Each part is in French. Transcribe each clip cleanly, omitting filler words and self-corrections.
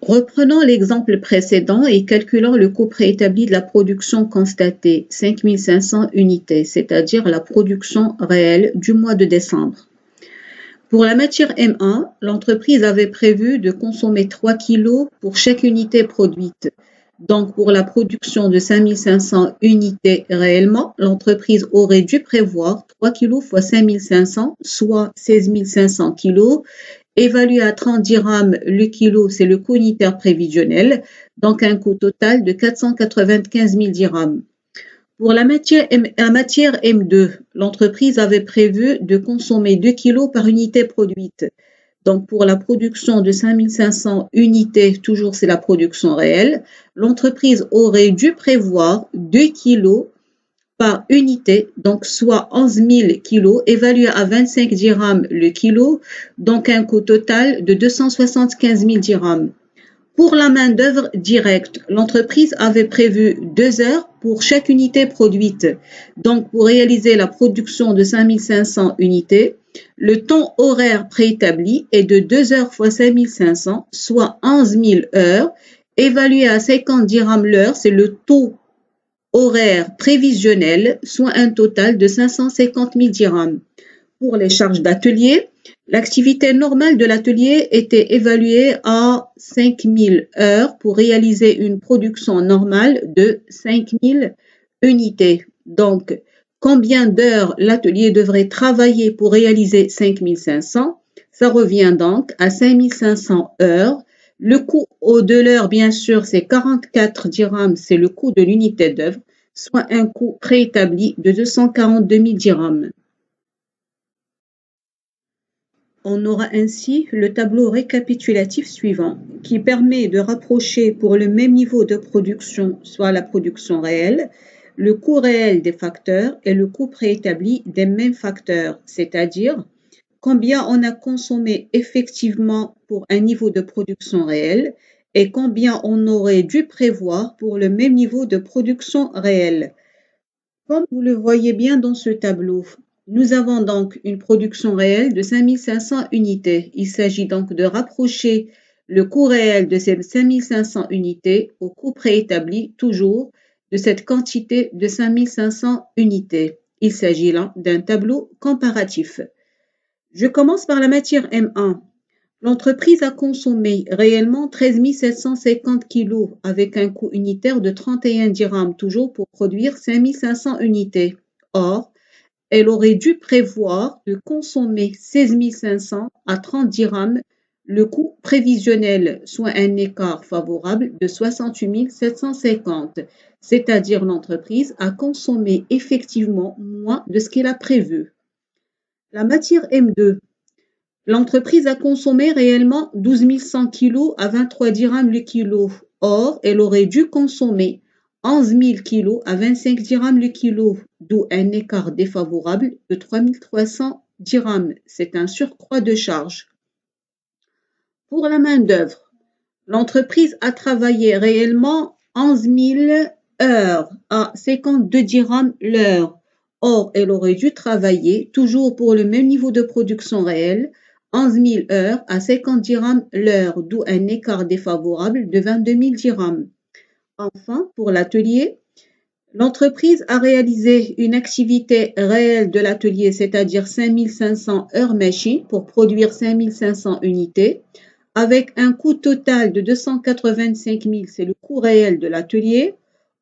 Reprenons l'exemple précédent et calculons le coût préétabli de la production constatée, 5500 unités, c'est-à-dire la production réelle du mois de décembre. Pour la matière M1, l'entreprise avait prévu de consommer 3 kg pour chaque unité produite. Donc, pour la production de 5500 unités réellement, l'entreprise aurait dû prévoir 3 kg fois 5500, soit 16 500 kg. Évalué à 30 dirhams le kilo, c'est le coût unitaire prévisionnel, donc un coût total de 495 000 dirhams. Pour la matière M2, l'entreprise avait prévu de consommer 2 kg par unité produite. Donc pour la production de 5500 unités, toujours c'est la production réelle, l'entreprise aurait dû prévoir 2 kg par unité, donc soit 11 000 kg, évalué à 25 dirhams le kilo, donc un coût total de 275 000 dirhams. Pour la main-d'œuvre directe, l'entreprise avait prévu 2 heures pour chaque unité produite. Donc, pour réaliser la production de 5500 unités, le temps horaire préétabli est de 2 heures fois 5500, soit 11 000 heures, évalué à 50 dirhams l'heure, c'est le taux horaire prévisionnel, soit un total de 550 000 dirhams. Pour les charges d'atelier, l'activité normale de l'atelier était évaluée à 5 000 heures pour réaliser une production normale de 5 000 unités. Donc, combien d'heures l'atelier devrait travailler pour réaliser 5 500? Ça revient donc à 5 500 heures. Le coût de l'heure, bien sûr, c'est 44 dirhams, c'est le coût de l'unité d'œuvre, soit un coût préétabli de 242 000 dirhams. On aura ainsi le tableau récapitulatif suivant, qui permet de rapprocher pour le même niveau de production, soit la production réelle, le coût réel des facteurs et le coût préétabli des mêmes facteurs, c'est-à-dire combien on a consommé effectivement pour un niveau de production réel et combien on aurait dû prévoir pour le même niveau de production réelle. Comme vous le voyez bien dans ce tableau, nous avons donc une production réelle de 5500 unités. Il s'agit donc de rapprocher le coût réel de ces 5500 unités au coût préétabli toujours de cette quantité de 5500 unités. Il s'agit là d'un tableau comparatif. Je commence par la matière M1. L'entreprise a consommé réellement 13 750 kg avec un coût unitaire de 31 dirhams, toujours pour produire 5 500 unités. Or, elle aurait dû prévoir de consommer 16 500 à 30 dirhams, le coût prévisionnel, soit un écart favorable de 68 750, c'est-à-dire l'entreprise a consommé effectivement moins de ce qu'elle a prévu. La matière M2. L'entreprise a consommé réellement 12 100 kg à 23 dirhams le kilo. Or, elle aurait dû consommer 11 000 kg à 25 dirhams le kilo, d'où un écart défavorable de 3 300 dirhams. C'est un surcroît de charge. Pour la main-d'œuvre, l'entreprise a travaillé réellement 11 000 heures à 52 dirhams l'heure. Or, elle aurait dû travailler, toujours pour le même niveau de production réelle, 11 000 heures à 50 dirhams l'heure, d'où un écart défavorable de 22 000 dirhams. Enfin, pour l'atelier, l'entreprise a réalisé une activité réelle de l'atelier, c'est-à-dire 5 500 heures machine pour produire 5 500 unités, avec un coût total de 285 000, c'est le coût réel de l'atelier.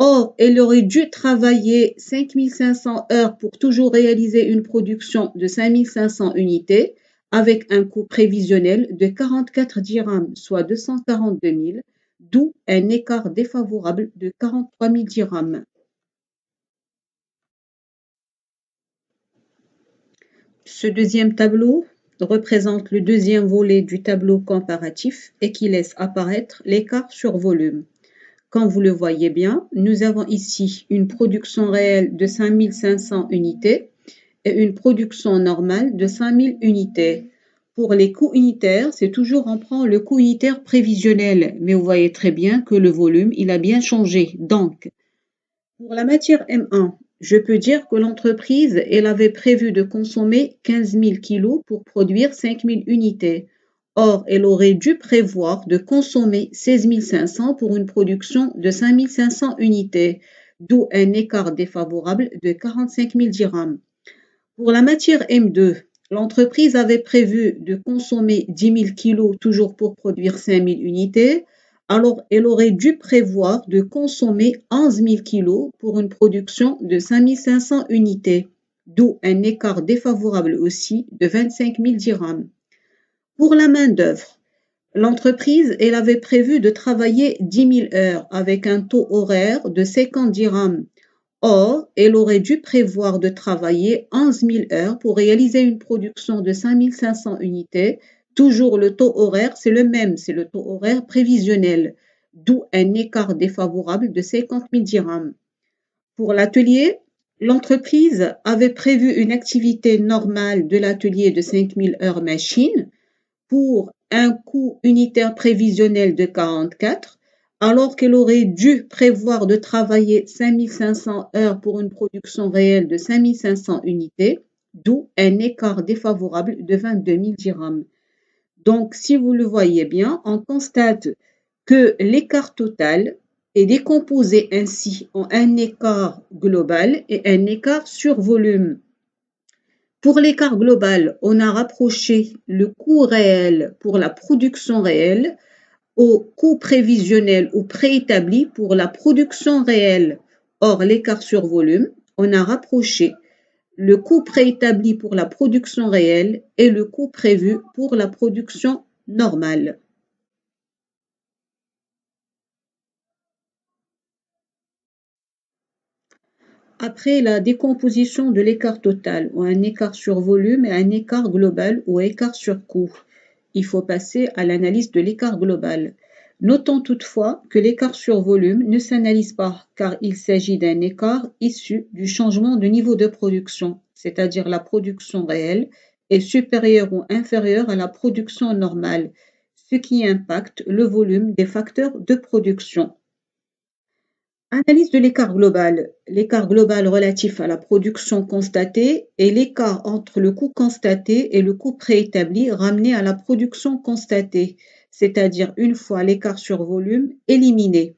Or, elle aurait dû travailler 5 500 heures pour toujours réaliser une production de 5 500 unités, avec un coût prévisionnel de 44 dirhams, soit 242 000, d'où un écart défavorable de 43 000 dirhams. Ce deuxième tableau représente le deuxième volet du tableau comparatif et qui laisse apparaître l'écart sur volume. Comme vous le voyez bien, nous avons ici une production réelle de 5 500 unités et une production normale de 5 000 unités. Pour les coûts unitaires, c'est toujours on prend le coût unitaire prévisionnel, mais vous voyez très bien que le volume, il a bien changé. Donc, pour la matière M1, je peux dire que l'entreprise, elle avait prévu de consommer 15 000 kg pour produire 5 000 unités. Or, elle aurait dû prévoir de consommer 16 500 pour une production de 5 500 unités, d'où un écart défavorable de 45 000 dirhams. Pour la matière M2, l'entreprise avait prévu de consommer 10 000 kilos toujours pour produire 5 000 unités, alors elle aurait dû prévoir de consommer 11 000 kilos pour une production de 5 500 unités, d'où un écart défavorable aussi de 25 000 dirhams. Pour la main-d'œuvre, l'entreprise, elle avait prévu de travailler 10 000 heures avec un taux horaire de 50 dirhams. Or, elle aurait dû prévoir de travailler 11 000 heures pour réaliser une production de 5 500 unités. Toujours le taux horaire, c'est le même, c'est le taux horaire prévisionnel, d'où un écart défavorable de 50 000 dirhams. Pour l'atelier, l'entreprise avait prévu une activité normale de l'atelier de 5 000 heures machine pour un coût unitaire prévisionnel de 44, alors qu'elle aurait dû prévoir de travailler 5 500 heures pour une production réelle de 5 500 unités, d'où un écart défavorable de 22 000 dirhams. Donc, si vous le voyez bien, on constate que l'écart total est décomposé ainsi en un écart global et un écart sur volume. Pour l'écart global, on a rapproché le coût réel pour la production réelle au coût prévisionnel ou préétabli pour la production réelle. Or, l'écart sur volume, on a rapproché le coût préétabli pour la production réelle et le coût prévu pour la production normale. Après la décomposition de l'écart total, ou un écart sur volume et un écart global ou écart sur coût, il faut passer à l'analyse de l'écart global. Notons toutefois que l'écart sur volume ne s'analyse pas car il s'agit d'un écart issu du changement de niveau de production, c'est-à-dire la production réelle est supérieure ou inférieure à la production normale, ce qui impacte le volume des facteurs de production. Analyse de l'écart global. L'écart global relatif à la production constatée est l'écart entre le coût constaté et le coût préétabli ramené à la production constatée, c'est-à-dire une fois l'écart sur volume éliminé.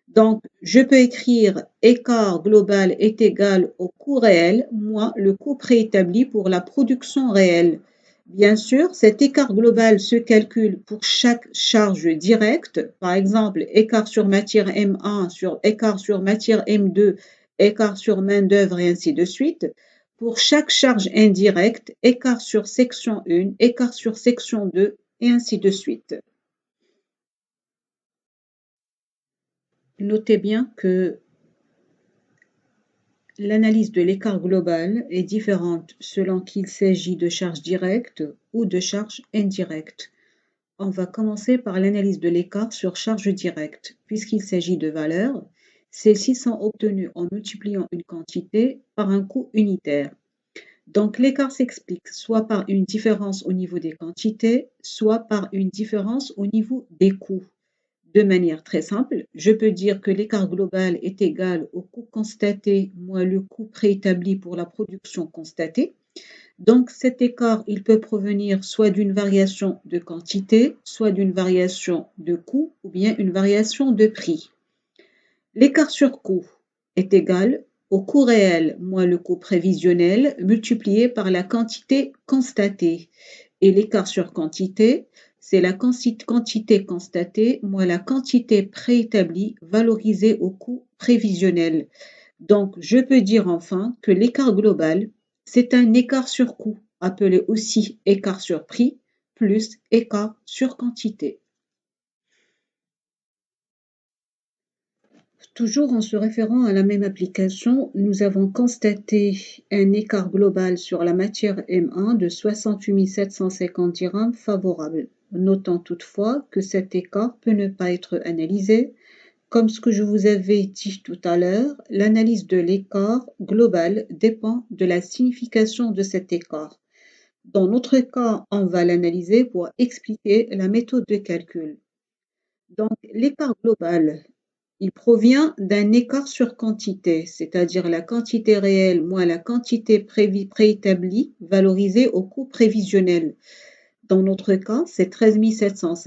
Donc, je peux écrire écart global est égal au coût réel moins le coût préétabli pour la production réelle. Bien sûr, cet écart global se calcule pour chaque charge directe, par exemple écart sur matière M1 sur écart sur matière M2, écart sur main-d'œuvre et ainsi de suite. Pour chaque charge indirecte, écart sur section 1, écart sur section 2 et ainsi de suite. Notez bien que l'analyse de l'écart global est différente selon qu'il s'agit de charges directes ou de charges indirectes. On va commencer par l'analyse de l'écart sur charge directe. Puisqu'il s'agit de valeurs, celles-ci sont obtenues en multipliant une quantité par un coût unitaire. Donc l'écart s'explique soit par une différence au niveau des quantités, soit par une différence au niveau des coûts. De manière très simple, je peux dire que l'écart global est égal au coût constaté moins le coût préétabli pour la production constatée. Donc cet écart, il peut provenir soit d'une variation de quantité, soit d'une variation de coût ou bien une variation de prix. L'écart sur coût est égal au coût réel moins le coût prévisionnel multiplié par la quantité constatée. Et l'écart sur quantité, c'est la quantité constatée moins la quantité préétablie valorisée au coût prévisionnel. Donc, je peux dire enfin que l'écart global, c'est un écart sur coût, appelé aussi écart sur prix, plus écart sur quantité. Toujours en se référant à la même application, nous avons constaté un écart global sur la matière M1 de 68 750 dirhams favorable. Notons toutefois que cet écart peut ne pas être analysé. Comme ce que je vous avais dit tout à l'heure, l'analyse de l'écart global dépend de la signification de cet écart. Dans notre cas, on va l'analyser pour expliquer la méthode de calcul. Donc, l'écart global, il provient d'un écart sur quantité, c'est-à-dire la quantité réelle moins la quantité préétablie valorisée au coût prévisionnel. Dans notre cas, c'est 13 716.